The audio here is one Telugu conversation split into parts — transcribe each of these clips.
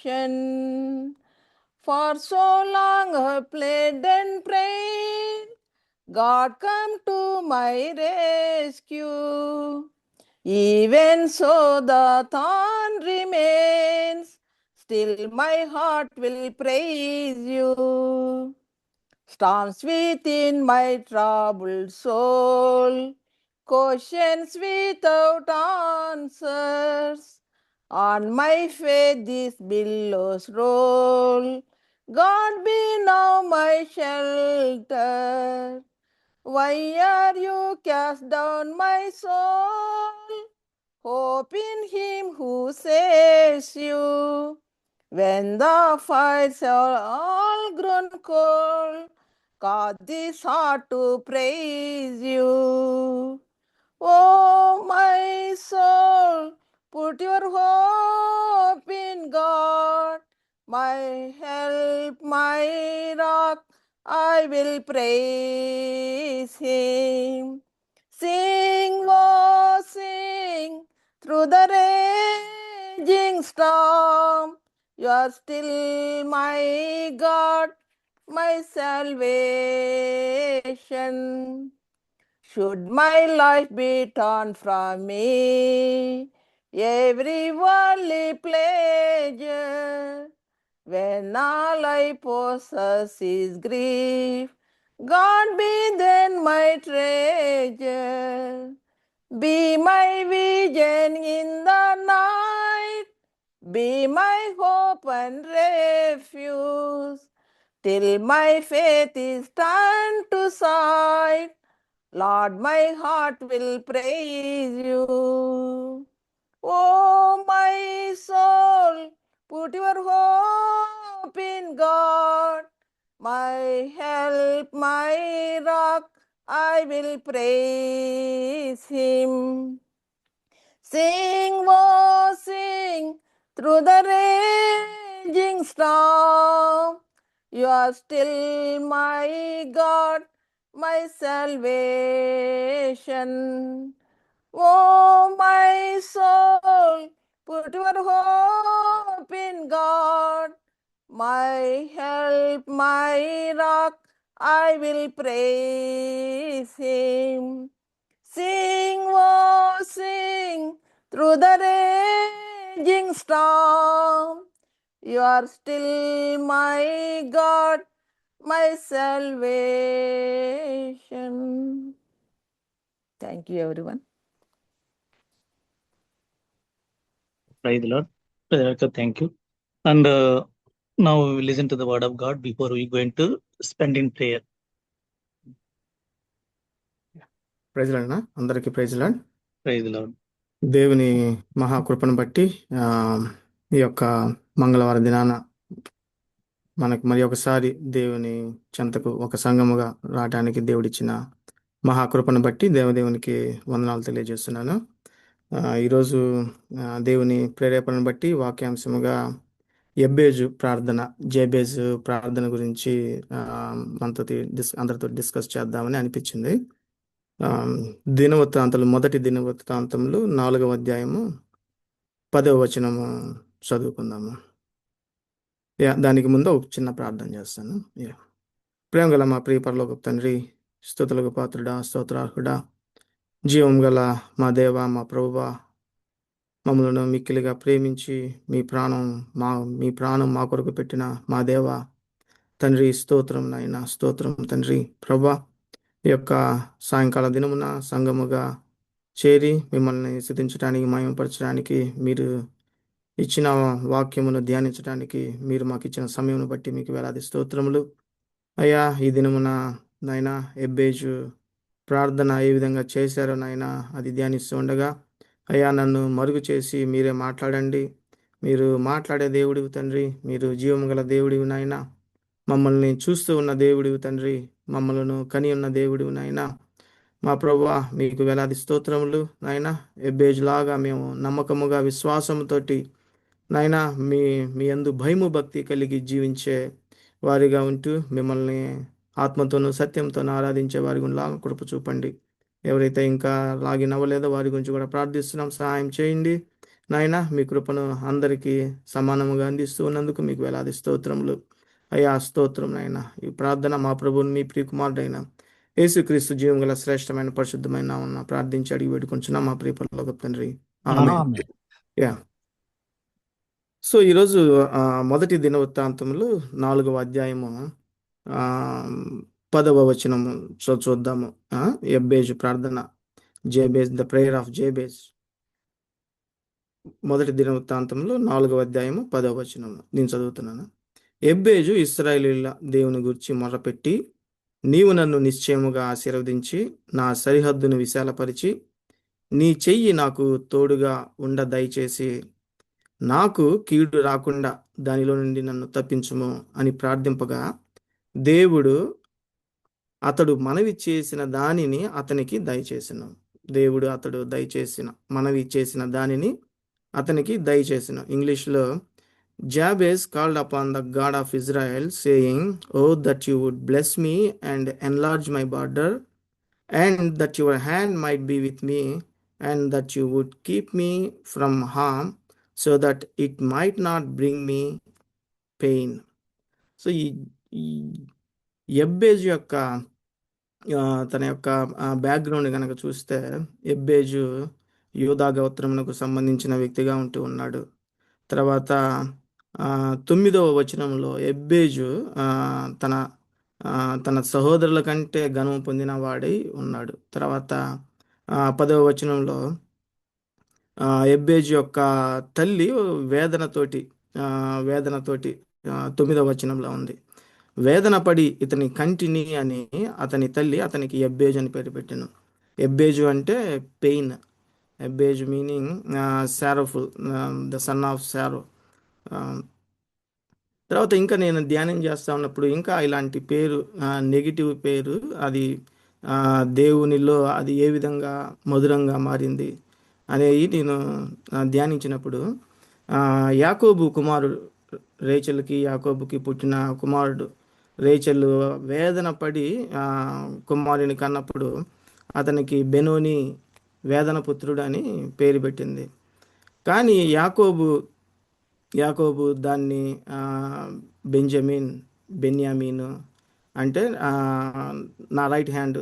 salvation. For so long I played and prayed, God come to my rescue. Even so the thorn remains, still my heart will praise you. Storms within my troubled soul, questions without answers. On my faith these billows roll, God be now my shelter. Why are you cast down, my soul? Hope in him who saves you. When the fights are all grown cold, cause this heart to praise you. Oh, my soul, put your hope in God, my help, my rock, I will praise him. Sing, oh, sing, through the raging storm, you are still my God, my salvation. Should my life be torn from me, every worldly pleasure, when all I possess is grief, God be then my treasure. Be my vision in the night, be my hope and refuge, till my faith is turned to sight. Lord, my heart will praise you. Oh, my soul, put your hope in God, my help, my rock, I will praise him. Sing, oh, sing, through the raging storm, you are still my God, my salvation. Oh, my soul, put your hope in God, my help, my rock, I will praise him. Sing, oh, sing, through the raging storm, you are still my God, my salvation. Thank you, everyone. Praise the Lord. Brother Rebecca, thank you. And now we will listen to the word of God before we go into spend in prayer. Praise Lord అందరికీ praise Lord. Praise the Lord. దేవుని మహాకృపను బట్టి ఈ యొక్క మంగళవారం దినాన మనకు మరి ఒకసారి దేవుని చెంతకు ఒక సంఘముగా రావడానికి దేవుడిచ్చిన మహాకృపను బట్టి దేవదేవునికి వందనాలు తెలియజేస్తున్నాను. ఈరోజు దేవుని ప్రేరేపణను బట్టి వాక్యాంశముగా ఎబ్బేజు ప్రార్థన, జేబేజు ప్రార్థన గురించి అందరితో డిస్కస్ చేద్దామని అనిపించింది. దినవృత్తాంతములు, మొదటి దినవృత్తాంతములు 4వ అధ్యాయము 10వ వచనము చదువుకుందాము. దానికి ముందు ఒక చిన్న ప్రార్థన చేస్తాను. ప్రేమ గల మా ప్రియ పరలోకపు తండ్రి, స్తుతులకు పాత్రుడా, స్తోత్రార్హుడా, జీవం గల మా దేవ, మా ప్రభువా, మమ్మలను మిక్కిలిగా ప్రేమించి మీ ప్రాణం మా కొరకు పెట్టిన మా దేవ తండ్రి, స్తోత్రం నాయన, స్తోత్రం తండ్రి. ప్రభా, ఈ యొక్క సాయంకాల దినమున సంఘముగా చేరి మిమ్మల్ని స్తుతించడానికి, మహిమపరచడానికి, మీరు ఇచ్చిన వాక్యమును ధ్యానించడానికి మీరు మాకు ఇచ్చిన సమయమును బట్టి మీకు వేలాది స్తోత్రములు. అయ్యా, ఈ దినమున నాయన ఎబ్బేజు ప్రార్థన ఏ విధంగా చేశారో నాయన అది ధ్యానిస్తూ ఉండగా, అయ్యా నన్ను మరుగు చేసి మీరే మాట్లాడండి. మీరు మాట్లాడే దేవుడివి తండ్రి, మీరు జీవము గల దేవుడివి నాయన, మమ్మల్ని చూస్తూ ఉన్న దేవుడివి తండ్రి, మమ్మలను కని ఉన్న దేవుడివి నాయన. మా ప్రభువా, మీకు వేలాది స్తోత్రములు నాయన. ఎబ్బేజులాగా మేము నమ్మకముగా, విశ్వాసముతోటి నాయన మీ యందు భయము భక్తి కలిగి జీవించే వారిగా ఉంటూ మిమ్మల్ని ఆత్మతోనూ సత్యంతోనూ ఆరాధించే వారి గుండా కృప చూపండి. ఎవరైతే ఇంకా లాగిన్ అవ్వలేదో వారి గురించి కూడా ప్రార్థిస్తున్నాం, సహాయం చేయండి నాయన మీ కృపను అందరికీ సమానముగా అందిస్తూ ఉన్నందుకు మీకు వేలాది స్తోత్రములు. అయ్యా స్తోత్రం నాయన. ఈ ప్రార్థన మా ప్రభువుని మీ ప్రియకుమారుడైన యేసుక్రీస్తు జీవం గల శ్రేష్టమైన పరిశుద్ధమైన నామమున ప్రార్థించి అడిగి వేడుకొంచున్నాం మా ప్రియ పరలోకపు తండ్రి. ఆమేన్. ఆమేన్. యా సో ఈరోజు మొదటి దినవృత్తాంతములు 4వ అధ్యాయము 10వ వచనము చూద్దాము. ఎబ్బేజు ప్రార్థన, Jabez, the prayer of Jabez. మొదటి దినవృత్తాంతంలో 4వ అధ్యాయము 10వ వచనము నేను చదువుతున్నాను. ఎబ్బేజు ఇశ్రాయేలీయుల దేవుని గురించి మొర్రపెట్టి, నీవు నన్ను నిశ్చయముగా ఆశీర్వదించి నా సరిహద్దును విశాలపరిచి నీ చెయ్యి నాకు తోడుగా ఉండ దయచేసి నాకు కీడు రాకుండా దానిలో నుండి నన్ను తప్పించుము అని ప్రార్థింపగా దేవుడు అతడు మనవి చేసిన దానిని అతనికి దయచేసిన. దేవుడు అతడు మనవి చేసిన దానిని అతనికి దయచేసిన. ఇంగ్లీష్లో Jabez called upon the God of Israel, saying, "Oh, that you would bless me and enlarge my border, and that your hand might be with me, and that you would keep me from harm, so that it might not bring me pain." So ఈ ఎబ్బేజు యొక్క తన యొక్క బ్యాక్గ్రౌండ్ కనుక చూస్తే, ఎబ్బేజు యూదా గోత్రమునకు సంబంధించిన వ్యక్తిగా ఉంటూ ఉన్నాడు. తర్వాత 9వ వచనంలో ఎబ్బేజు తన సహోదరుల కంటే ఘనము పొందిన వాడై ఉన్నాడు. తర్వాత 10వ వచనంలో ఎబ్బేజు యొక్క తల్లి వేదనతోటి 9వ వచనంలో ఉంది. వేదన పడి ఇతని కంటిని అని అతని తల్లి అతనికి ఎబ్బేజు అని పేరు పెట్టాను. ఎబ్బేజు అంటే pain. Jabez meaning sorrowful, the son of sorrow. తర్వాత ఇంకా నేను ధ్యానం చేస్తా ఉన్నప్పుడు ఇంకా ఇలాంటి పేరు, నెగిటివ్ పేరు, అది దేవునిలో అది ఏ విధంగా మధురంగా మారింది అనేది నేను ధ్యానించినప్పుడు, యాకోబు కుమారుడు రేచెల్కి, యాకోబుకి పుట్టిన కుమారుడు రేచెల్ వేదన పడి కుమారుని కన్నప్పుడు అతనికి బెనోని, వేదన పుత్రుడు అని పేరు పెట్టింది. కానీ యాకోబు దాన్ని బెన్యామీను అంటే నా right hand,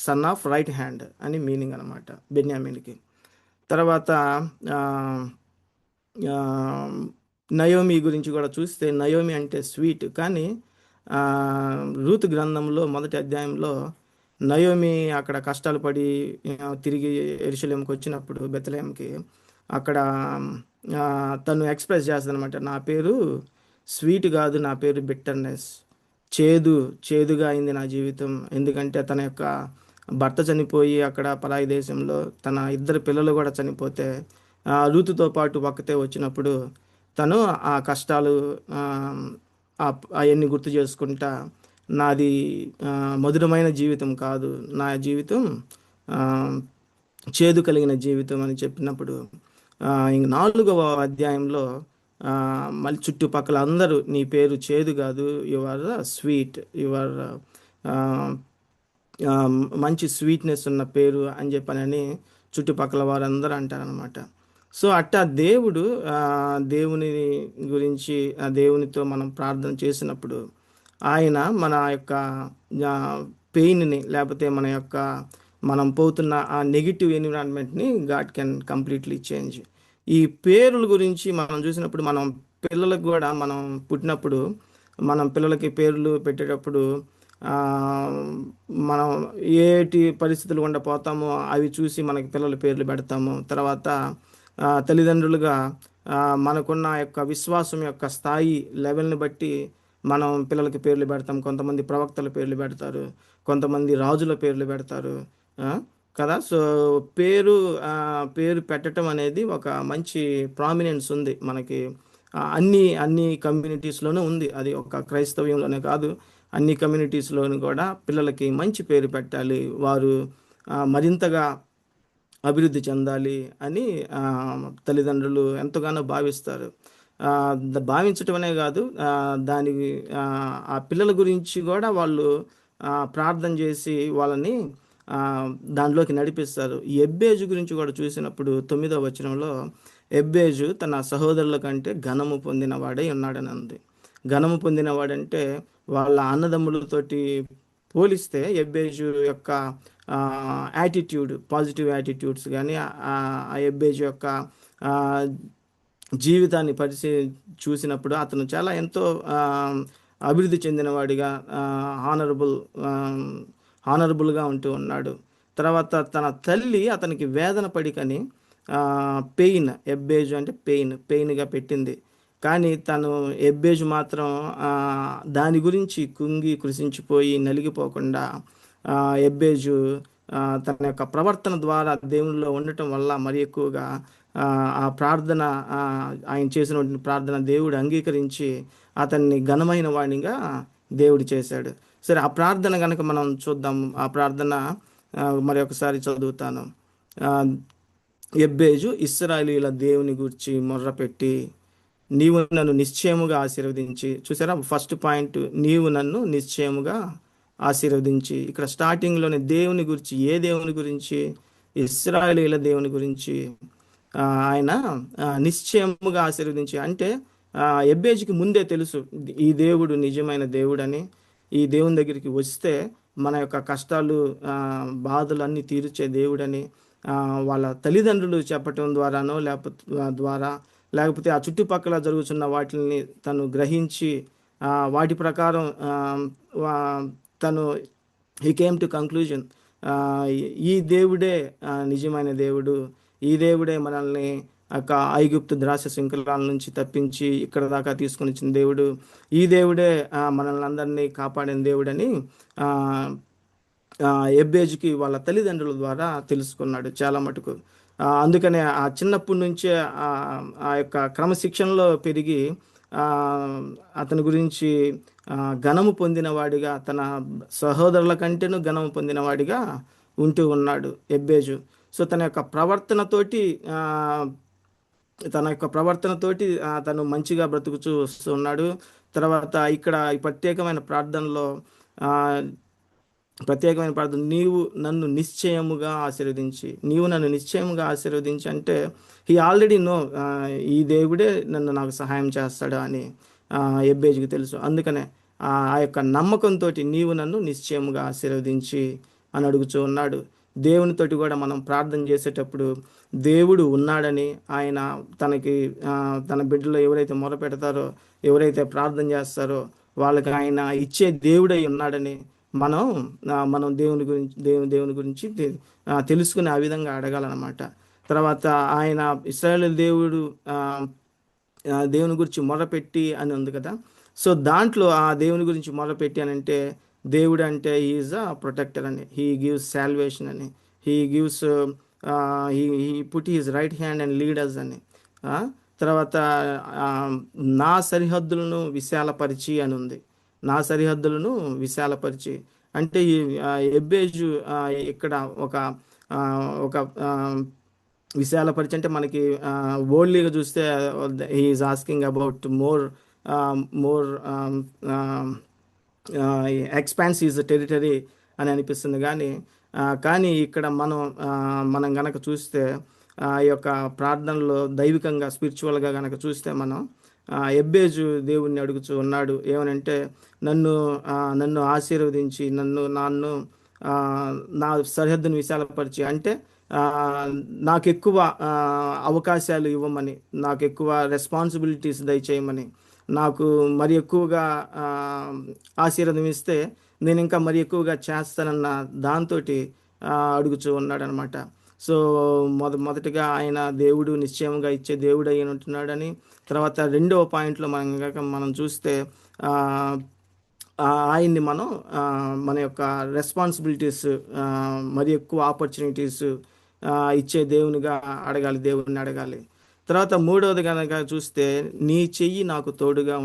son of right hand అని మీనింగ్ అనమాట బెన్యామీన్కి. తర్వాత నయోమి గురించి కూడా చూస్తే, నయోమి అంటే స్వీట్. కానీ రూతు గ్రంథంలో మొదటి అధ్యాయంలో నయోమి అక్కడ కష్టాలు పడి తిరిగి యెరూషలేముకి వచ్చినప్పుడు, బెత్లెహేముకి, అక్కడ తను ఎక్స్ప్రెస్ చేస్తుంది అనమాట, నా పేరు స్వీట్ కాదు, నా పేరు బిట్టర్నెస్, చేదుగా అయింది నా జీవితం. ఎందుకంటే తన యొక్క భర్త చనిపోయి అక్కడ పరాయి దేశంలో తన 2 పిల్లలు కూడా చనిపోతే రూతుతో పాటు ఒక్కతే వచ్చినప్పుడు తను ఆ కష్టాలు అవన్నీ గుర్తు చేసుకుంటా, నాది మధురమైన జీవితం కాదు, నా జీవితం చేదు కలిగిన జీవితం అని చెప్పినప్పుడు, 4వ అధ్యాయంలో మళ్ళీ చుట్టుపక్కల అందరూ నీ పేరు చేదు కాదు, you are sweet, you are మంచి స్వీట్నెస్ ఉన్న పేరు అని చెప్పనని చుట్టుపక్కల వారందరూ అంటారనమాట. సో అట్టా దేవుని గురించి, దేవునితో మనం ప్రార్థన చేసినప్పుడు ఆయన మన యొక్క పెయిన్ని, లేకపోతే మనం పోతున్న ఆ నెగిటివ్ ఎన్విరాన్మెంట్ని గాడ్ కెన్ కంప్లీట్లీ చేంజ్. ఈ పేర్ల గురించి మనం చూసినప్పుడు, మనం పిల్లలకు కూడా మనం పుట్టినప్పుడు మనం పిల్లలకి పేర్లు పెట్టేటప్పుడు మనం ఏటి పరిస్థితులు గుండా పోతామో అవి చూసి మనకి పిల్లల పేర్లు పెడతాము. తర్వాత తల్లిదండ్రులుగా మనకున్న యొక్క విశ్వాసం యొక్క స్థాయి లెవెల్ని బట్టి మనం పిల్లలకి పేర్లు పెడతాం. కొంతమంది ప్రవక్తల పేర్లు పెడతారు, కొంతమంది రాజుల పేర్లు పెడతారు కదా. సో పేరు పెట్టడం అనేది ఒక మంచి ప్రామినెన్స్ ఉంది మనకి, అన్ని కమ్యూనిటీస్లోనూ ఉంది. అది ఒక క్రైస్తవ్యంలోనే కాదు, అన్ని కమ్యూనిటీస్లోనూ కూడా పిల్లలకి మంచి పేరు పెట్టాలి, వారు మరింతగా అభివృద్ధి చెందాలి అని తల్లిదండ్రులు ఎంతగానో భావిస్తారు. భావించటం అనే కాదు, దానికి ఆ పిల్లల గురించి కూడా వాళ్ళు ప్రార్థన చేసి వాళ్ళని దానిలోకి నడిపిస్తారు. ఎబ్బేజు గురించి కూడా చూసినప్పుడు 9వ వచనంలో ఎబ్బేజు తన సహోదరుల కంటే ఘనము పొందినవాడై ఉన్నాడని ఉంది. ఘనము పొందినవాడంటే వాళ్ళ అన్నదమ్ములతోటి పోలిస్తే ఎబ్బేజు యొక్క యాటిట్యూడ్, పాజిటివ్ యాటిట్యూడ్స్ కానీ ఆ ఎబ్బేజు యొక్క ఆ, జీవితాన్ని చూసినప్పుడు అతను చాలా ఎంతో అభివృద్ధి చెందినవాడిగా, హానరబుల్గా ఉంటూ ఉన్నాడు. తర్వాత తన తల్లి అతనికి వేదన పడికని పెయిన్, ఎబ్బేజు అంటే పెయిన్గా పెట్టింది. కానీ తను ఎబ్బేజు మాత్రం దాని గురించి కుంగి కృషించిపోయి నలిగిపోకుండా ఎబ్బేజు తన యొక్క ప్రవర్తన ద్వారా దేవునిలో ఉండటం వల్ల మరి ఎక్కువగా ఆ ప్రార్థన, ఆయన చేసినటువంటి ప్రార్థన దేవుడు అంగీకరించి అతన్ని ఘనమైన వాణిగా దేవుడు చేశాడు. సరే, ఆ ప్రార్థన కనుక మనం చూద్దాం. ఆ ప్రార్థన మరి ఒకసారి చదువుతాను. ఎబ్బేజు ఇశ్రాయేలీయుల దేవుని గురించి మొర్రపెట్టి, నీవు నన్ను నిశ్చయముగా ఆశీర్వదించి. చూసారా, ఫస్ట్ పాయింట్, నీవు నన్ను నిశ్చయముగా ఆశీర్వదించి. ఇక్కడ స్టార్టింగ్లోనే దేవుని గురించి, ఏ దేవుని గురించి? ఇశ్రాయేలీయుల దేవుని గురించి ఆయన నిశ్చయముగా ఆశీర్వదించి. అంటే ఎబ్బేజుకి ముందే తెలుసు ఈ దేవుడు నిజమైన దేవుడని. ఈ దేవుని దగ్గరికి వస్తే మన యొక్క కష్టాలు, బాధలు అన్నీ తీర్చే దేవుడని వాళ్ళ తల్లిదండ్రులు చెప్పటం ద్వారానో లేకపోతే ఆ చుట్టుపక్కల జరుగుతున్న వాటిని తను గ్రహించి వాటి ప్రకారం తను హీ కేమ్ టు కంక్లూజన్, ఈ దేవుడే నిజమైన దేవుడు, ఈ దేవుడే మనల్ని ఐగుప్తు ద్రాక్ష శృంఖలాల నుంచి తప్పించి ఇక్కడ దాకా తీసుకొని వచ్చిన దేవుడు, ఈ దేవుడే మనల్ని అందరినీ కాపాడిన దేవుడని ఎబ్బేజుకి వాళ్ళ తల్లిదండ్రుల ద్వారా తెలుసుకున్నాడు చాలా మటుకు. అందుకనే ఆ చిన్నప్పటి నుంచే ఆ యొక్క క్రమశిక్షణలో పెరిగి అతని గురించి ఘనము పొందినవాడిగా, తన సహోదరుల కంటేను ఘనము పొందినవాడిగా ఉంటూ ఉన్నాడు ఎబ్బేజు. సో తన యొక్క ప్రవర్తనతోటి తను మంచిగా బ్రతుకుతూ వస్తున్నాడు. తర్వాత ఇక్కడ ఈ ప్రత్యేకమైన ప్రార్థన, నీవు నన్ను నిశ్చయముగా ఆశీర్వదించి అంటే హీ ఆల్రెడీ నో, ఈ దేవుడే నాకు సహాయం చేస్తాడు అని ఎబ్బేజుకి తెలుసు. అందుకనే ఆ యొక్క నమ్మకంతో నీవు నన్ను నిశ్చయముగా ఆశీర్వదించి అని అడుగుతూ ఉన్నాడు. దేవునితోటి కూడా మనం ప్రార్థన చేసేటప్పుడు దేవుడు ఉన్నాడని, ఆయన తన బిడ్డలో ఎవరైతే మొరపెడతారో, ఎవరైతే ప్రార్థన చేస్తారో వాళ్ళకి ఆయన ఇచ్చే దేవుడై ఉన్నాడని మనం దేవుని గురించి తెలుసుకుని ఆ విధంగా అడగాలన్నమాట. తర్వాత ఆయన ఇశ్రాయేలు దేవుని గురించి మొరపెట్టి అని ఉంది కదా. సో దాంట్లో ఆ దేవుని గురించి మొరపెట్టి అని అంటే, దేవుడు అంటే హీఈస్ అ ప్రొటెక్టర్ అని, హీ గివ్స్ సాల్వేషన్ అని, he gives he put his right hand and leaders అని. తర్వాత నా సరిహద్దులను విశాలపరిచి అని ఉంది. నా సరిహద్దులను విశాలపరిచి అంటే ఎబ్బేజు ఇక్కడ ఒక విశాలపరిచి అంటే మనకి వరల్డ్లీగా చూస్తే he's asking about more expansive territory అని అనిపిస్తుంది. కానీ ఇక్కడ మనం గనక చూస్తే ఈ యొక్క ప్రార్థనలో దైవికంగా, స్పిరిచువల్గా గనక చూస్తే మనం ఎబ్బేజు దేవుణ్ణి అడుగుతూ ఉన్నాడు. ఏమనంటే, నన్ను ఆశీర్వదించి, నా సరిహద్దును విశాలపరిచి అంటే నాకు ఎక్కువ అవకాశాలు ఇవ్వమని, నాకు ఎక్కువ రెస్పాన్సిబిలిటీస్ దయచేయమని, నాకు మరి ఎక్కువగా ఆశీర్వాదం ఇస్తే నేను ఇంకా మరి ఎక్కువగా చేస్తానన్న దాంతో అడుగుతూ ఉన్నాడు అనమాట. సో మొదటిగా ఆయన దేవుడు నిశ్చయంగా ఇచ్చే దేవుడు అయి ఉంటున్నాడని. తర్వాత రెండవ పాయింట్లో మనం చూస్తే ఆయన్ని మన యొక్క రెస్పాన్సిబిలిటీస్, మరి ఎక్కువ ఆపర్చునిటీస్ ఇచ్చే దేవునిగా దేవుణ్ణి అడగాలి. తర్వాత మూడవది కనుక చూస్తే, నీ చెయ్యి నాకు తోడుగా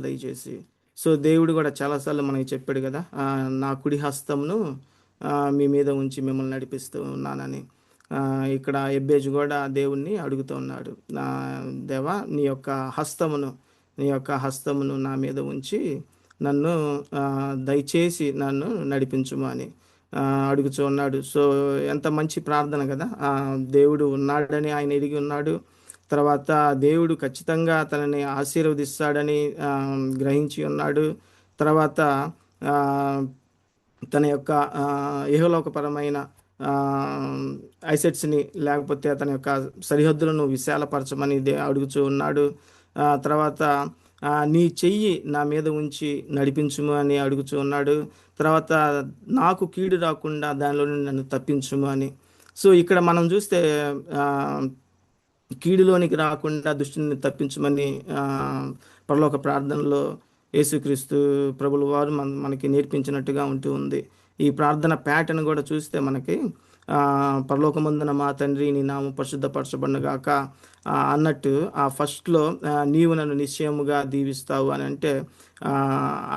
దయచేసి. సో దేవుడు కూడా చాలాసార్లు మనకి చెప్పాడు కదా, నా కుడి హస్తమును మీ మీద ఉంచి మిమ్మల్ని నడిపిస్తూ ఉన్నానని. ఇక్కడ ఎబ్బేజు కూడా దేవుణ్ణి అడుగుతూ ఉన్నాడు, దేవా నీ యొక్క హస్తమును నా మీద ఉంచి నన్ను దయచేసి నన్ను నడిపించుము అని. అడుగుచూ ఉన్నాడు. సో ఎంత మంచి ప్రార్థన కదా. దేవుడు ఉన్నాడని ఆయన ఎరిగి ఉన్నాడు. తర్వాత దేవుడు ఖచ్చితంగా తనని ఆశీర్వదిస్తాడని గ్రహించి ఉన్నాడు. తర్వాత ఆ, తన యొక్క ఇహలోకపరమైన ఐసెట్స్ని, లేకపోతే తన యొక్క సరిహద్దులను విశాలపరచమని అడుగుచూ ఉన్నాడు. తర్వాత నీ చెయ్యి నా మీద ఉంచి నడిపించుము అని అడుగుచూ ఉన్నాడు. తర్వాత నాకు కీడు రాకుండా దానిలో నుండి నన్ను తప్పించుము అని. సో ఇక్కడ మనం చూస్తే కీడులోనికి రాకుండా దుష్టుని తప్పించమని పరలోక ప్రార్థనలో యేసుక్రీస్తు ప్రభుల వారు మనకి నేర్పించినట్టుగా ఉంటూ ఉంది. ఈ ప్రార్థన ప్యాటర్న్ కూడా చూస్తే మనకి పరలోకమందున మా తండ్రి నీ నామం పరిశుద్ధపరచబడునుగాక అన్నట్టు ఆ ఫస్ట్లో నీవు నన్ను నిశ్చయముగా దీవిస్తావు అని అంటే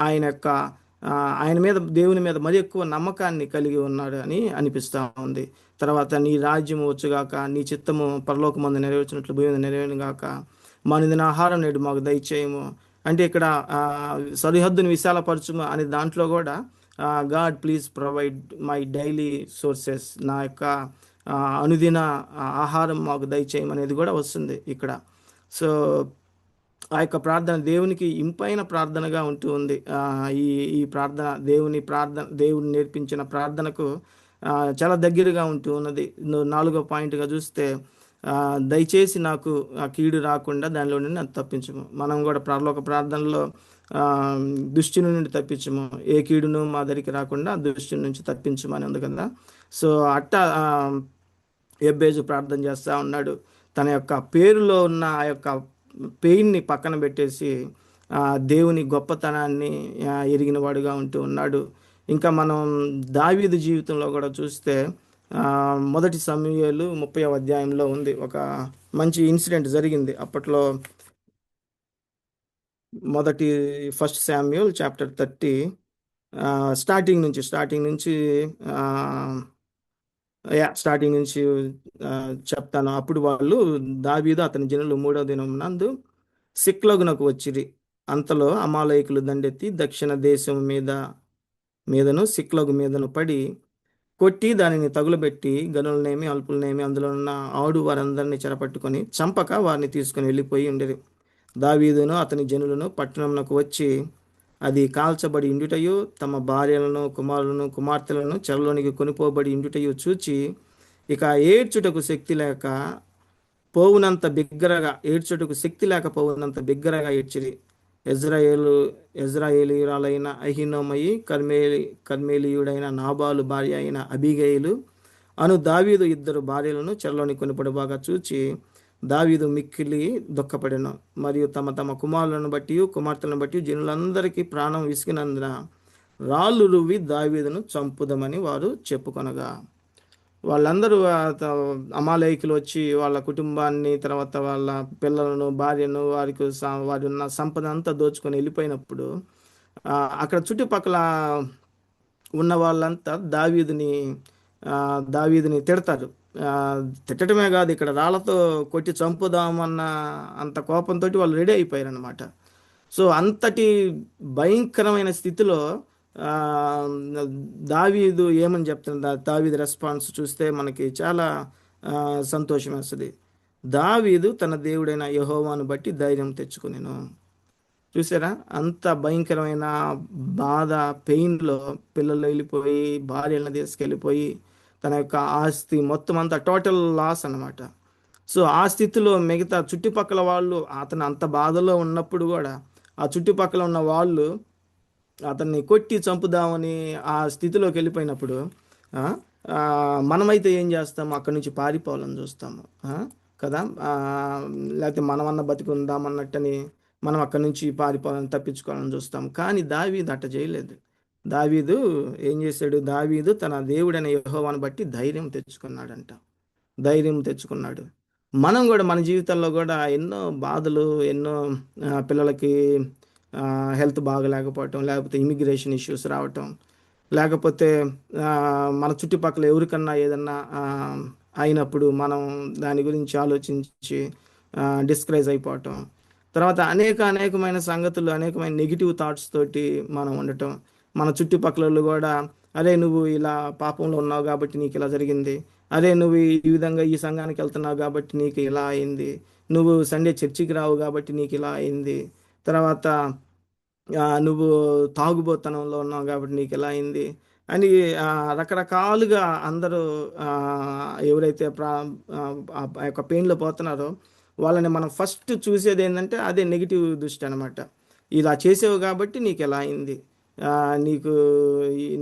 ఆయన మీద, దేవుని మీద మరి ఎక్కువ నమ్మకాన్ని కలిగి ఉన్నాడు అని అనిపిస్తూ ఉంది. తర్వాత నీ రాజ్యము వచ్చుగాక, నీ చిత్తము పరలోకమందు నెరవేర్చినట్లు భూమి మీద నెరవేరుగాక, మా నిదిన ఆహారం నేడు మాకు దయచేయము అంటే ఇక్కడ సరిహద్దును విశాలపరచుము అనే దాంట్లో కూడా God please provide my daily sources, నా యొక్క అనుదిన ఆహారం మాకు దయచేయమనేది కూడా వస్తుంది ఇక్కడ. సో ఆ యొక్క ప్రార్థన దేవునికి ఇంపైన ప్రార్థనగా ఉంటూ ఉంది. ఈ ప్రార్థన దేవుని నేర్పించిన ప్రార్థనకు చాలా దగ్గరగా ఉంటూ ఉన్నది. 4వ పాయింట్గా చూస్తే దయచేసి నాకు కీడు రాకుండా దానిలో నుండి నన్ను తప్పించము. మనం కూడా పరలోక ప్రార్థనలో దుష్టుని నుండి తప్పించము, ఏ కీడును మా దగ్గరికి రాకుండా దుష్టుని నుంచి తప్పించమని ఉంది కదా. సో ఎబ్బేజు ప్రార్థన చేస్తూ ఉన్నాడు. తన యొక్క పేరులో ఉన్న ఆ యొక్క పెయిన్ని పక్కన పెట్టేసి దేవుని గొప్పతనాన్ని ఎరిగిన వాడుగా ఉంటూ ఉన్నాడు. ఇంకా మనం దావీదు జీవితంలో కూడా చూస్తే మొదటి సమూయేలు 30వ అధ్యాయంలో ఉంది. ఒక మంచి ఇన్సిడెంట్ జరిగింది అప్పట్లో. ఫస్ట్ శామ్యూయల్ చాప్టర్ 30 స్టార్టింగ్ నుంచి చెప్తాను. అప్పుడు వాళ్ళు దావీదు అతని జనులు 3వ దినం నందు సిక్లగునకు వచ్చిరి. అంతలో అమాలేకులు దండెత్తి దక్షిణ దేశం మీదను సిక్లగు మీదను పడి కొట్టి దానిని తగులబెట్టి గనులనేమి అల్పులనేమి అందులో ఉన్న ఆడు వారందరినీ చెరపట్టుకొని చంపక వారిని తీసుకుని వెళ్ళిపోయి ఉండేది. దావీదును అతని జనులను పట్టణంకు వచ్చి అది కాల్చబడి ఇండుటయు, తమ భార్యలను కుమారులను కుమార్తెలను చెరలోనికి కొనిపోబడి ఇండుటయు చూచి ఇక ఏడ్చుటకు శక్తి లేకపోవునంత బిగ్గరగా ఏడ్చిరి. ఎజ్రాయేలీయురాలైన అహినోమయి, కర్మేలీయుడైన నాబాలు భార్య అయిన అబీగయిలు అను దావీదు 2 భార్యలను చెరలోని కొనిపడబాగా చూచి దావీదు మిక్కిలి దుఃఖపడెను. మరియు తమ కుమారులను బట్టి కుమార్తెలను బట్టి జనులందరికీ ప్రాణం విసిగినందున రాళ్ళు రువ్వి దావీదును చంపుదమని వారు చెప్పుకొనగా, వాళ్ళందరూ అమాలేకులు వచ్చి వాళ్ళ కుటుంబాన్ని, తర్వాత వాళ్ళ పిల్లలను, భార్యను, వారి ఉన్న సంపద అంతా దోచుకొని వెళ్ళిపోయినప్పుడు అక్కడ చుట్టుపక్కల ఉన్న వాళ్ళంతా దావీదుని తిడతారు. తిట్టడమే కాదు, ఇక్కడ రాళ్లతో కొట్టి చంపుదామన్న అంత కోపంతో వాళ్ళు రెడీ అయిపోయారు అనమాట. సో అంతటి భయంకరమైన స్థితిలో దావీదు ఏమని చెప్తుంది, దావీదు రెస్పాన్స్ చూస్తే మనకి చాలా సంతోషం వేస్తుంది. దావీదు తన దేవుడైన యెహోవాను బట్టి ధైర్యం తెచ్చుకునేను. చూసారా, అంత భయంకరమైన బాధ, పెయిన్లో పిల్లలు వెళ్ళిపోయి, భార్యలను తీసుకెళ్ళిపోయి, తన యొక్క ఆస్తి మొత్తం అంతా టోటల్ లాస్ అనమాట. సో ఆ స్థితిలో మిగతా చుట్టుపక్కల వాళ్ళు, అతను అంత బాధలో ఉన్నప్పుడు కూడా ఆ చుట్టుపక్కల ఉన్న వాళ్ళు అతన్ని కొట్టి చంపుదామని ఆ స్థితిలోకి వెళ్ళిపోయినప్పుడు మనమైతే ఏం చేస్తాము, అక్కడి నుంచి పారిపోవాలని చూస్తాము కదా. లేకపోతే మనమన్న బతికుందామన్నట్టని మనం అక్కడి నుంచి పారిపోవాలని, తప్పించుకోవాలని చూస్తాం. కానీ దావీదు అట్ట చేయలేదు. దావీదు ఏం చేశాడు, దావీదు తన దేవుడైన యెహోవాను బట్టి ధైర్యం తెచ్చుకున్నాడు. మనం కూడా మన జీవితంలో కూడా ఎన్నో బాధలు, ఎన్నో పిల్లలకి హెల్త్ బాగలేకపోవటం, లేకపోతే ఇమిగ్రేషన్ ఇష్యూస్ రావటం, లేకపోతే మన చుట్టుపక్కల ఎవరికన్నా ఏదన్నా అయినప్పుడు మనం దాని గురించి ఆలోచించి డిస్కరేజ్ అయిపోవటం, తర్వాత అనేకమైన సంగతులు, అనేకమైన నెగిటివ్ థాట్స్ తోటి మనం ఉండటం, మన చుట్టుపక్కల కూడా అరే నువ్వు ఇలా పాపంలో ఉన్నావు కాబట్టి నీకు ఇలా జరిగింది, అరే నువ్వు ఈ విధంగా ఈ సంఘానికి వెళ్తున్నావు కాబట్టి నీకు ఇలా అయింది, నువ్వు సండే చర్చికి రావు కాబట్టి నీకు ఇలా అయింది, తర్వాత నువ్వు తాగుబోతనంలో ఉన్నావు కాబట్టి నీకు ఎలా అయింది అని రకరకాలుగా అందరూ ఆ, ఎవరైతే ఆ యొక్క పెయిన్లో పోతున్నారో వాళ్ళని మనం ఫస్ట్ చూసేది ఏంటంటే అదే నెగిటివ్ దృష్టి అనమాట. ఇలా చేసావు కాబట్టి నీకు ఎలా అయింది, ఆ, నీకు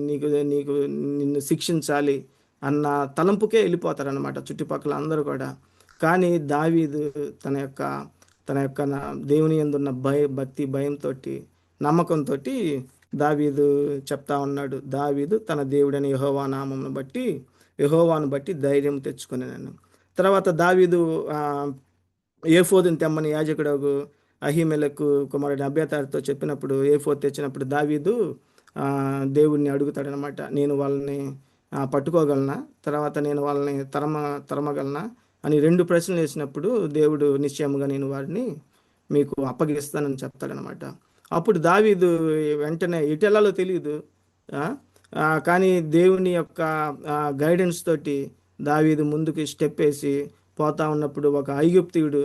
నీకు నీకు నిన్ను శిక్షించాలి అన్న తలంపుకే వెళ్ళిపోతారనమాట చుట్టుపక్కల అందరూ కూడా. కానీ దావీదు తన యొక్క దేవుని యందు ఉన్న భక్తి భయంతో నమ్మకంతో దావీదు చెప్తా ఉన్నాడు, దావీదు తన దేవుడైన యెహోవా నామమును బట్టి యెహోవాను బట్టి ధైర్యం తెచ్చుకునేను. తర్వాత దావీదు ఏఫోదుని తెమ్మని యాజకుడు అహీమెలకు కుమారుడు అబ్యాతారుతో చెప్పినప్పుడు ఏఫోద్ తెచ్చినప్పుడు దావీదు దేవుడిని అడుగుతాడనమాట, నేను వాళ్ళని పట్టుకోగలనా, తర్వాత నేను వాళ్ళని తరమగలనా అని 2 ప్రశ్నలు వేసినప్పుడు దేవుడు నిశ్చయముగా నేను వారిని మీకు అప్పగిస్తానని చెప్తాడనమాట. అప్పుడు దావీదు వెంటనే ఎటెల్లాలో తెలియదు, కానీ దేవుని యొక్క గైడెన్స్ తోటి దావీదు ముందుకు స్టెప్ వేసి పోతా ఉన్నప్పుడు ఒక ఐగుప్తీయుడు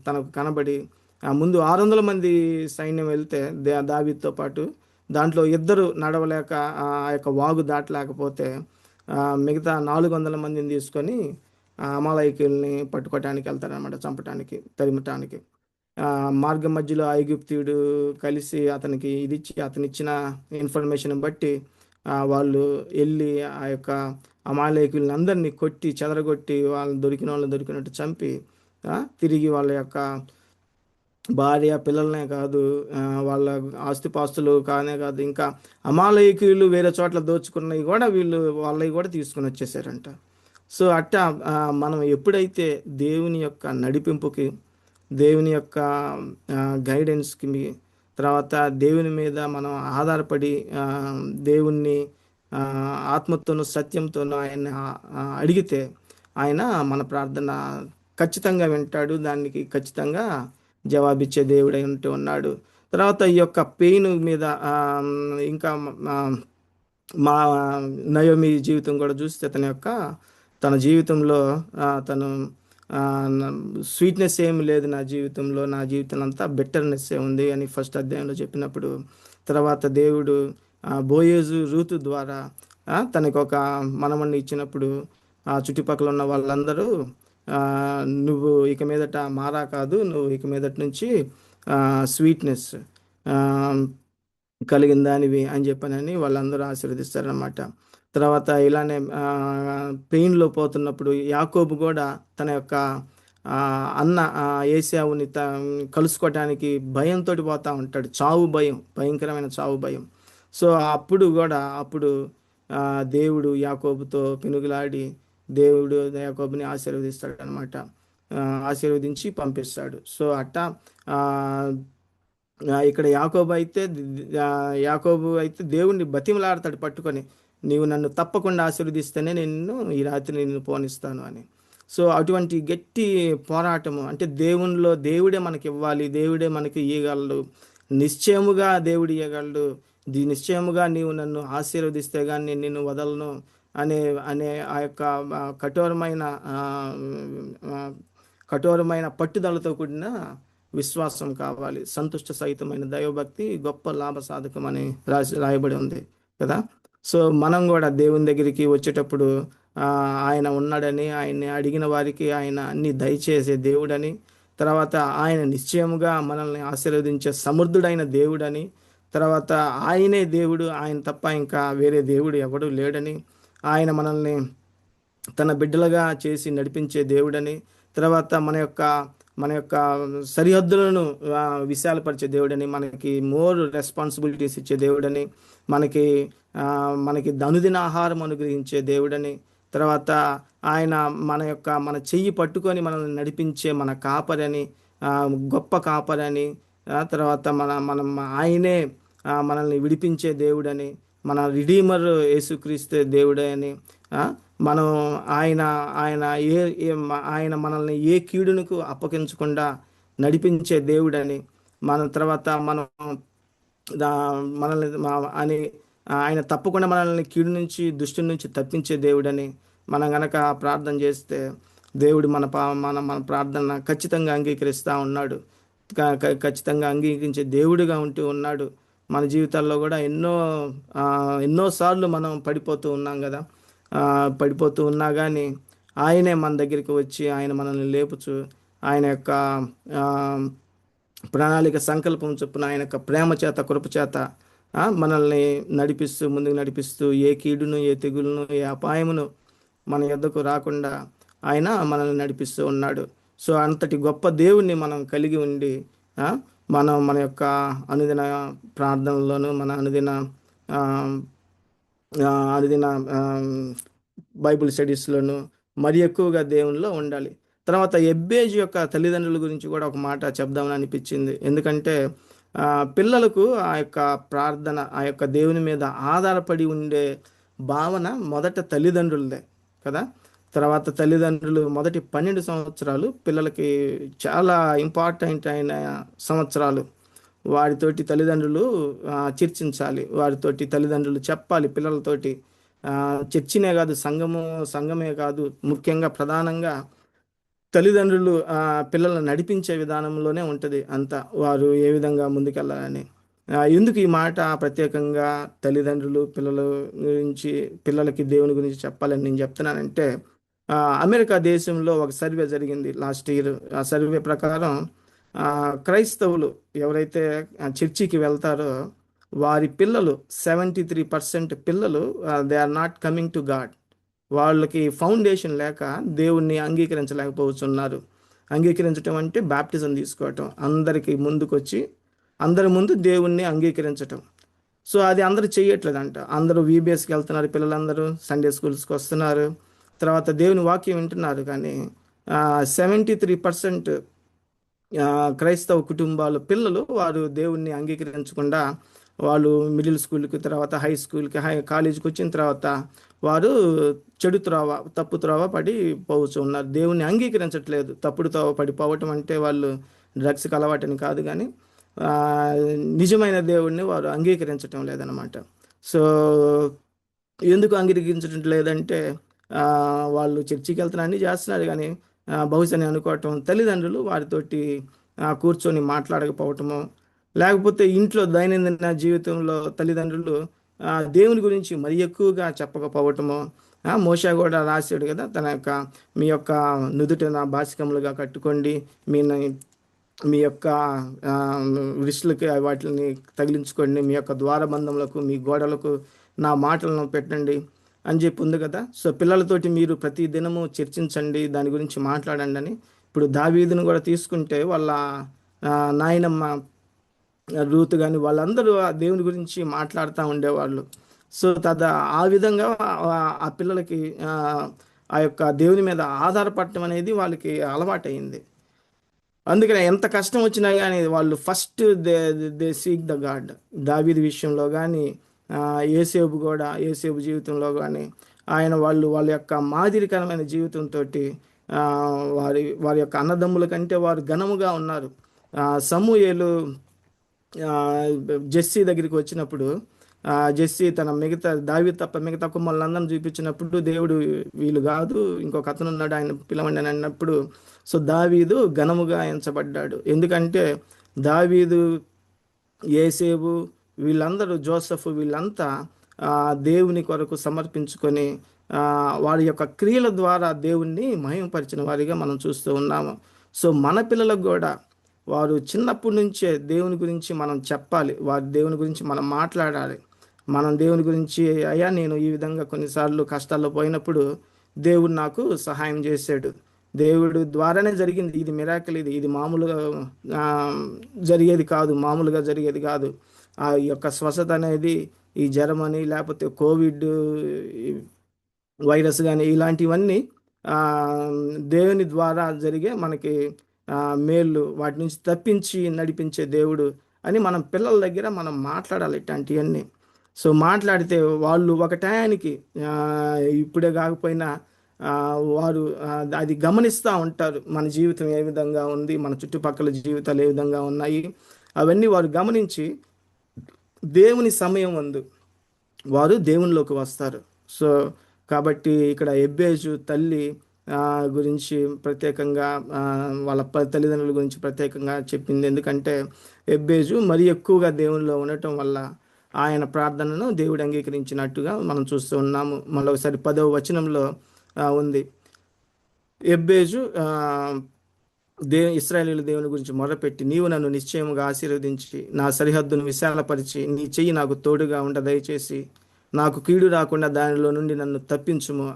తనకు కనబడి ముందు 600 మంది సైన్యం వెళ్తే దావీదుతో పాటు దాంట్లో 2 నడవలేక ఆ యొక్క వాగు దాటలేకపోతే మిగతా 400 మందిని తీసుకొని అమాలయకుల్ని పట్టుకోవటానికి వెళ్తారనమాట, చంపటానికి తరిమటానికి. మార్గం మధ్యలో ఐగుప్తీయుడు కలిసి అతనికి ఇదిచ్చి అతనిచ్చిన ఇన్ఫర్మేషన్ బట్టి వాళ్ళు వెళ్ళి ఆ యొక్క అమాలేకుల్ని అందరినీ కొట్టి చెదరగొట్టి వాళ్ళని దొరికినట్టు చంపి తిరిగి వాళ్ళ యొక్క భార్య పిల్లలనే కాదు, వాళ్ళ ఆస్తిపాస్తులు కానే కాదు, ఇంకా అమాలయకులు వేరే చోట్ల దోచుకున్నవి కూడా వాళ్ళవి కూడా తీసుకుని వచ్చేసారంట. సో అట్టా మనం ఎప్పుడైతే దేవుని యొక్క నడిపింపుకి, దేవుని యొక్క గైడెన్స్కి, తర్వాత దేవుని మీద మనం ఆధారపడి దేవుణ్ణి ఆత్మతోనూ సత్యంతోనూ ఆయన అడిగితే ఆయన మన ప్రార్థన ఖచ్చితంగా వింటాడు, దానికి ఖచ్చితంగా జవాబిచ్చే దేవుడై ఉన్నాడు. తర్వాత ఈ యొక్క పెయిన్ మీద ఇంకా మా నయోమి జీవితం కూడా చూస్తే తన జీవితంలో తను స్వీట్నెస్ ఏమి లేదు నా జీవితం అంతా బెటర్నెస్ ఉంది అని ఫస్ట్ అధ్యాయంలో చెప్పినప్పుడు, తర్వాత దేవుడు బోయేజు రూతు ద్వారా తనకు ఒక మనమణ్ణి ఇచ్చినప్పుడు ఆ చుట్టుపక్కల ఉన్న వాళ్ళందరూ నువ్వు ఇక మీదట మారా కాదు, నువ్వు ఇక మీదట నుంచి స్వీట్నెస్ కలిగిన దానివి అని చెప్పనని వాళ్ళందరూ ఆశీర్వదిస్తారనమాట. తర్వాత ఇలానే పెయిన్లో పోతున్నప్పుడు యాకోబు కూడా తన యొక్క అన్న ఏశావుని కలుసుకోవటానికి భయంతో పోతూ ఉంటాడు, చావు భయం, భయంకరమైన చావు భయం. సో అప్పుడు దేవుడు యాకోబుతో పెనుగులాడి దేవుడు యాకోబుని ఆశీర్వదిస్తాడు అనమాట, ఆశీర్వదించి పంపిస్తాడు. సో అట్టా ఇక్కడ యాకోబు అయితే దేవుణ్ణి బతిమలాడతాడు పట్టుకొని, నీవు నన్ను తప్పకుండా ఆశీర్వదిస్తేనే నిన్ను ఈ రాత్రి నిన్ను పోనిస్తాను అని. సో అటువంటి గట్టి పోరాటము, అంటే దేవుడే మనకి ఇవ్వాలి, దేవుడే మనకి ఇవ్వగలడు, నిశ్చయముగా దేవుడు ఇవ్వగలడు, నిశ్చయముగా నీవు నన్ను ఆశీర్వదిస్తే కానీ నేను నిన్ను వదలను అనే ఆ యొక్క కఠోరమైన పట్టుదలతో కూడిన విశ్వాసం కావాలి. సంతుష్ట సహితమైన దైవభక్తి గొప్ప లాభ సాధకం అని రాయబడి ఉంది కదా. సో మనం కూడా దేవుని దగ్గరికి వచ్చేటప్పుడు ఆయన ఉన్నాడని, ఆయన్ని అడిగిన వారికి ఆయన అన్ని దయచేసే దేవుడని, తర్వాత ఆయన నిశ్చయముగా మనల్ని ఆశీర్వదించే సమర్థుడైన దేవుడని, తర్వాత ఆయనే దేవుడు, ఆయన తప్ప ఇంకా వేరే దేవుడు ఎవడు లేడని, ఆయన మనల్ని తన బిడ్డలుగా చేసి నడిపించే దేవుడని, తర్వాత మన యొక్క సరిహద్దులను విశాలపరిచే దేవుడని, మనకి మోర్ రెస్పాన్సిబిలిటీస్ ఇచ్చే దేవుడని, మనకి అనుదిన ఆహారం అనుగ్రహించే దేవుడని, తర్వాత ఆయన మన చెయ్యి పట్టుకొని మనల్ని నడిపించే మన కాపరని, గొప్ప కాపరని, తర్వాత ఆయనే మనల్ని విడిపించే దేవుడని, మన రిడీమర్ యేసుక్రీస్తు దేవుడే అని, మనం ఆయన మనల్ని ఏ కీడునకు అప్పగించకుండా నడిపించే దేవుడని, తర్వాత మనల్ని అని ఆయన తప్పకుండా మనల్ని కీడు నుంచి దుష్టు నుంచి తప్పించే దేవుడని మనం గనక ప్రార్థన చేస్తే దేవుడు మన ప్రార్థన ఖచ్చితంగా అంగీకరిస్తూ ఉన్నాడు. ఖచ్చితంగా అంగీకరించే దేవుడిగా ఉంటూ ఉన్నాడు. మన జీవితాల్లో కూడా ఎన్నోసార్లు మనం పడిపోతూ ఉన్నాం కదా. పడిపోతూ ఉన్నా కానీ ఆయనే మన దగ్గరికి వచ్చి ఆయన మనల్ని లేపుచు ఆయన యొక్క ప్రణాళిక సంకల్పం చొప్పున ఆయన యొక్క ప్రేమ చేత కృప చేత మనల్ని నడిపిస్తూ ముందుకు నడిపిస్తూ ఏ కీడును ఏ తెగులును ఏ అపాయమును మన యొద్దకు రాకుండా ఆయన మనల్ని నడిపిస్తూ ఉన్నాడు. సో అంతటి గొప్ప దేవుణ్ణి మనం కలిగి ఉండి మన యొక్క అనుదిన ప్రార్థనలోను మన అనుదిన బైబిల్ స్టడీస్లోను మరి ఎక్కువగా దేవునిలో ఉండాలి. తర్వాత ఎబ్బేజు యొక్క తల్లిదండ్రుల గురించి కూడా ఒక మాట చెప్దామని అనిపించింది. ఎందుకంటే పిల్లలకు ఆ యొక్క ప్రార్థన ఆ యొక్క దేవుని మీద ఆధారపడి ఉండే భావన మొదట తల్లిదండ్రులదే కదా. తర్వాత తల్లిదండ్రులు మొదటి 12 సంవత్సరాలు పిల్లలకి చాలా ఇంపార్టెంట్ అయిన సంవత్సరాలు. వారితోటి తల్లిదండ్రులు చర్చించాలి, వారితోటి తల్లిదండ్రులు చెప్పాలి పిల్లలతోటి. చర్చినే కాదు, సంఘమే కాదు, ముఖ్యంగా ప్రధానంగా తల్లిదండ్రులు పిల్లలను నడిపించే విధానంలోనే ఉంటుంది అంతా, వారు ఏ విధంగా ముందుకెళ్ళాలని. ఎందుకు ఈ మాట ప్రత్యేకంగా తల్లిదండ్రులు పిల్లలకి దేవుని గురించి చెప్పాలని నేను చెప్తున్నానంటే, అమెరికా దేశంలో ఒక సర్వే జరిగింది లాస్ట్ ఇయర్. ఆ సర్వే ప్రకారం క్రైస్తవులు ఎవరైతే చర్చికి వెళ్తారో వారి పిల్లలు 73% పిల్లలు they are not coming to God. వాళ్ళకి ఫౌండేషన్ లేక దేవుణ్ణి అంగీకరించలేకపోతున్నారు. అంగీకరించటం అంటే బాప్టిజం తీసుకోవటం, అందరికి ముందుకొచ్చి అందరి ముందు దేవుణ్ణి అంగీకరించటం. సో అది అందరూ చేయట్లేదంట. అందరూ VBSకి వెళ్తున్నారు, పిల్లలందరూ సండే స్కూల్స్కి వస్తున్నారు, తర్వాత దేవుని వాక్యం వింటున్నారు. కానీ 73% క్రైస్తవ కుటుంబాల పిల్లలు వారు దేవుణ్ణి అంగీకరించకుండా వాళ్ళు మిడిల్ స్కూల్కి, తర్వాత హై స్కూల్కి, కాలేజీకి వచ్చిన తర్వాత వారు తప్పు త్రోవ పడి పోవచ్చు ఉన్నారు. దేవుణ్ణి అంగీకరించట్లేదు. తప్పుడు త్రోవ పడిపోవటం అంటే వాళ్ళు డ్రగ్స్కి అలవాటని కాదు, కానీ నిజమైన దేవుణ్ణి వారు అంగీకరించటం లేదనమాట. సో ఎందుకు అంగీకరించడం లేదంటే వాళ్ళు చర్చికి వెళ్తున్నా అన్నీ చేస్తున్నారు, కానీ బహుశా నేను అనుకోవటం తల్లిదండ్రులు వారితోటి కూర్చొని మాట్లాడకపోవటము, లేకపోతే ఇంట్లో దైనందిన జీవితంలో తల్లిదండ్రులు దేవుని గురించి మరి ఎక్కువగా చెప్పకపోవటము. మోషే కూడా రాశాడు కదా, మీ యొక్క నుదుటిన బాసికములుగా కట్టుకోండి, మీ యొక్క విరుషులకి వాటిని తగిలించుకోండి, మీ యొక్క ద్వారబంధములకు మీ గోడలకు నా మాటలను పెట్టండి అని చెప్పి ఉంది కదా. సో పిల్లలతోటి మీరు ప్రతి దినము చర్చించండి, దాని గురించి మాట్లాడండి అని. ఇప్పుడు దావీదును కూడా తీసుకుంటే వాళ్ళ నాయనమ్మ రూతు కానీ వాళ్ళందరూ ఆ దేవుని గురించి మాట్లాడుతూ ఉండేవాళ్ళు. సో ఆ విధంగా ఆ పిల్లలకి ఆ యొక్క దేవుని మీద ఆధారపడటం అనేది వాళ్ళకి అలవాటైంది. అందుకనే ఎంత కష్టం వచ్చినా కానీ వాళ్ళు first they seek the God. దావీదు విషయంలో కానీ యేసేపు జీవితంలో కానీ వాళ్ళ యొక్క మాదిరికరమైన జీవితంతో వారి యొక్క అన్నదమ్ముల కంటే వారు ఘనముగా ఉన్నారు. సమూయేలు జెస్సీ దగ్గరికి వచ్చినప్పుడు జెస్సీ తన దావీదు తప్ప మిగతా కుమారులందరిని చూపించినప్పుడు దేవుడు వీళ్ళు కాదు, ఇంకొక అతను ఉన్నాడు, ఆయన పిలవండి అని అన్నప్పుడు సో దావీదు ఘనముగా ఎంచబడ్డాడు. ఎందుకంటే దావీదు, యేసేపు, వీళ్ళందరూ, జోసెఫ్, వీళ్ళంతా దేవుని కొరకు సమర్పించుకొని వారి యొక్క క్రియల ద్వారా దేవుణ్ణి మహిమపరిచిన వారిగా మనం చూస్తూ ఉన్నాము. సో మన పిల్లలకు కూడా వారు చిన్నప్పటి నుంచే దేవుని గురించి మనం చెప్పాలి, వారి దేవుని గురించి మనం మాట్లాడాలి. మనం దేవుని గురించి, అయ్యా నేను ఈ విధంగా కొన్నిసార్లు కష్టాల్లో పోయినప్పుడు దేవుడు నాకు సహాయం చేశాడు, దేవుడు ద్వారానే జరిగింది, ఇది మిరాకిల్, ఇది మామూలుగా జరిగేది కాదు. ఆ యొక్క స్వస్థత అనేది ఈ జ్వరం అని లేకపోతే కోవిడ్ వైరస్ కానీ ఇలాంటివన్నీ దేవుని ద్వారా జరిగే మనకి మేళ్ళు, వాటి నుంచి తప్పించి నడిపించే దేవుడు అని మనం పిల్లల దగ్గర మనం మాట్లాడాలి ఇట్లాంటివన్నీ. సో మాట్లాడితే వాళ్ళు ఒక టయానికి ఇప్పుడే కాకపోయినా వారు అది గమనిస్తూ ఉంటారు, మన జీవితం ఏ విధంగా ఉంది, మన చుట్టుపక్కల జీవితాలు ఏ విధంగా ఉన్నాయి, అవన్నీ వారు గమనించి దేవుని సమయం వారు దేవునిలోకి వస్తారు. సో కాబట్టి ఇక్కడ ఎబ్బేజు తల్లి గురించి ప్రత్యేకంగా వాళ్ళ తల్లిదండ్రుల గురించి ప్రత్యేకంగా చెప్పింది. ఎందుకంటే ఎబ్బేజు మరి ఎక్కువగా దేవునిలో ఉండటం వల్ల ఆయన ప్రార్థనను దేవుడు అంగీకరించినట్టుగా మనం చూస్తూ ఉన్నాము. మళ్ళీ ఒకసారి 10వ వచనంలో ఉంది. ఎబ్బేజు ఇశ్రాయేలీయుల దేవుని గురించి మొరపెట్టి, నీవు నన్ను నిశ్చయముగా ఆశీర్వదించి నా సరిహద్దును విశాలపరిచి నీ చెయ్యి నాకు తోడుగా ఉండ దయచేసి నాకు కీడు రాకుండా దానిలో నుండి నన్ను తప్పించుము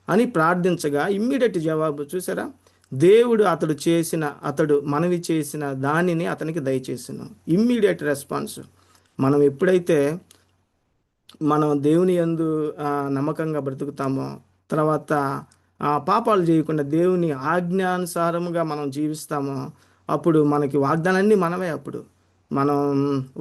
అని ప్రార్థించగా ఇమ్మీడియట్ జవాబు చూసారా, దేవుడు అతడు మనవి చేసిన దానిని అతనికి దయచేసిను. Immediate response. మనం ఎప్పుడైతే మనం దేవుని యందు నమ్మకంగా బ్రతుకుతామో, తర్వాత పాపాలు చేయకుండా దేవుని ఆజ్ఞానుసారముగా మనం జీవిస్తామో, అప్పుడు మనకి వాగ్దానాన్ని మనమే. అప్పుడు మనం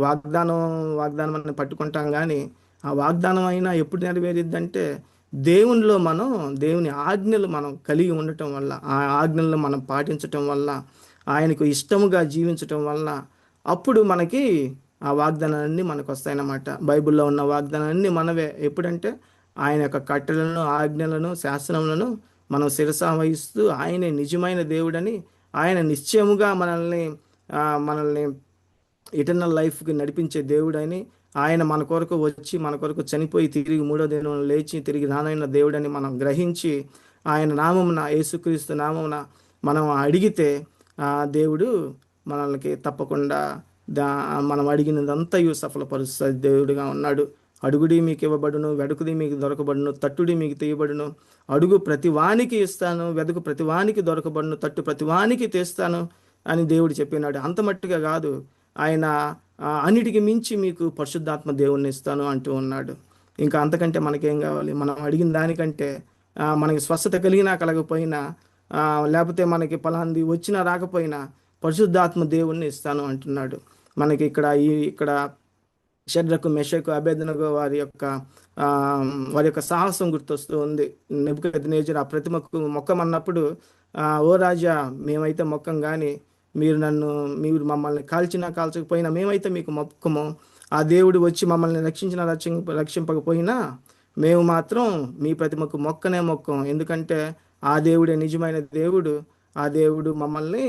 వాగ్దానం అని పట్టుకుంటాం, కానీ ఆ వాగ్దానం అయినా ఎప్పుడు నెరవేరిద్దంటే దేవుని ఆజ్ఞలు మనం కలిగి ఉండటం వల్ల, ఆ ఆజ్ఞలను మనం పాటించటం వల్ల, ఆయనకు ఇష్టముగా జీవించటం వల్ల అప్పుడు మనకి ఆ వాగ్దానాలన్నీ మనకు వస్తాయన్నమాట. బైబిల్లో ఉన్న వాగ్దానాలన్నీ మనవే. ఎప్పుడంటే ఆయన యొక్క కట్టలను, ఆజ్ఞలను, శాసనములను మనం శిరసా వహిస్తూ ఆయనే నిజమైన దేవుడని, ఆయన నిశ్చయముగా మనల్ని ఇటర్నల్ లైఫ్కి నడిపించే దేవుడని, ఆయన మన కొరకు వచ్చి మన కొరకు చనిపోయి తిరిగి 3వ దినం లేచి తిరిగి రానైన దేవుడని మనం గ్రహించి ఆయన నామమున, యేసుక్రీస్తు నామమున మనం అడిగితే దేవుడు మనల్ని తప్పకుండా మనం అడిగినదంతయు సఫలపరుస్త దేవుడిగా ఉన్నాడు. అడుగుడి మీకు ఇవ్వబడును, వెడుకుడి మీకు దొరకబడును, తట్టుడి మీకు తీయబడును. అడుగు ప్రతివానికి ఇస్తాను, వెదుకు ప్రతివానికి దొరకబడును, తట్టు ప్రతివానికి తీస్తాను అని దేవుడు చెప్పినాడు. అంత మట్టుగా కాదు, ఆయన అన్నిటికి మించి మీకు పరిశుద్ధాత్మ దేవుణ్ణి ఇస్తాను అంటూ ఉన్నాడు. ఇంకా అంతకంటే మనకేం కావాలి? మనం అడిగిన దానికంటే మనకి స్వస్థత కలిగినా కలగపోయినా, లేకపోతే మనకి పలాంది వచ్చినా రాకపోయినా పరిశుద్ధాత్మ దేవుణ్ణి ఇస్తాను అంటున్నాడు. మనకి ఇక్కడ షడ్రకు, మెషకు, అబేద్నెగో వారి యొక్క సాహసం గుర్తొస్తూ ఉంది. నెబుకద్నెజరు ఆ ప్రతిమకు మొక్కమన్నప్పుడు, ఓ రాజా, మేమైతే మొక్కం, కానీ మీరు మమ్మల్ని కాల్చకపోయినా మేమైతే మీకు మొక్కము. ఆ దేవుడు వచ్చి మమ్మల్ని రక్షింపకపోయినా మేము మాత్రం మీ ప్రతిమకు మొక్కం. ఎందుకంటే ఆ దేవుడే నిజమైన దేవుడు. ఆ దేవుడు మమ్మల్ని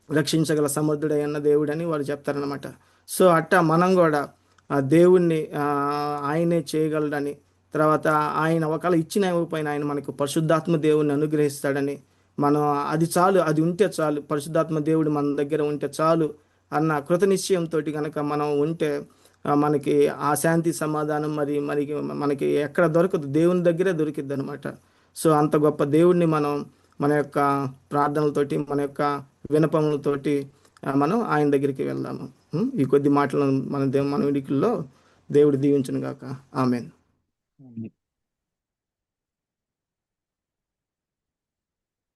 రక్షించగల సమర్థుడై అన్న దేవుడని వారు చెప్తారనమాట. సో అట్టా మనం కూడా ఆ దేవుణ్ణి ఆయనే చేయగలడని, తర్వాత ఆయన ఒకవేళ ఇచ్చిన ఇవ్వకపోయినా ఆయన మనకు పరిశుద్ధాత్మ దేవుణ్ణి అనుగ్రహిస్తాడని, మనం అది ఉంటే చాలు, పరిశుద్ధాత్మ దేవుడు మన దగ్గర ఉంటే చాలు అన్న కృత నిశ్చయంతో కనుక మనం ఉంటే మనకి ఆ శాంతి, సమాధానం మనకి ఎక్కడ దొరకదు, దేవుని దగ్గరే దొరికిద్ది అనమాట. సో అంత గొప్ప దేవుడిని మనం మన యొక్క ప్రార్థనలతోటి, మన యొక్క వినపములతోటి మనం ఆయన దగ్గరికి వెళ్దాము. ఈ కొద్ది మాటలను మన విడికిల్లో దేవుడు దీవించును గాక. ఆమేన్.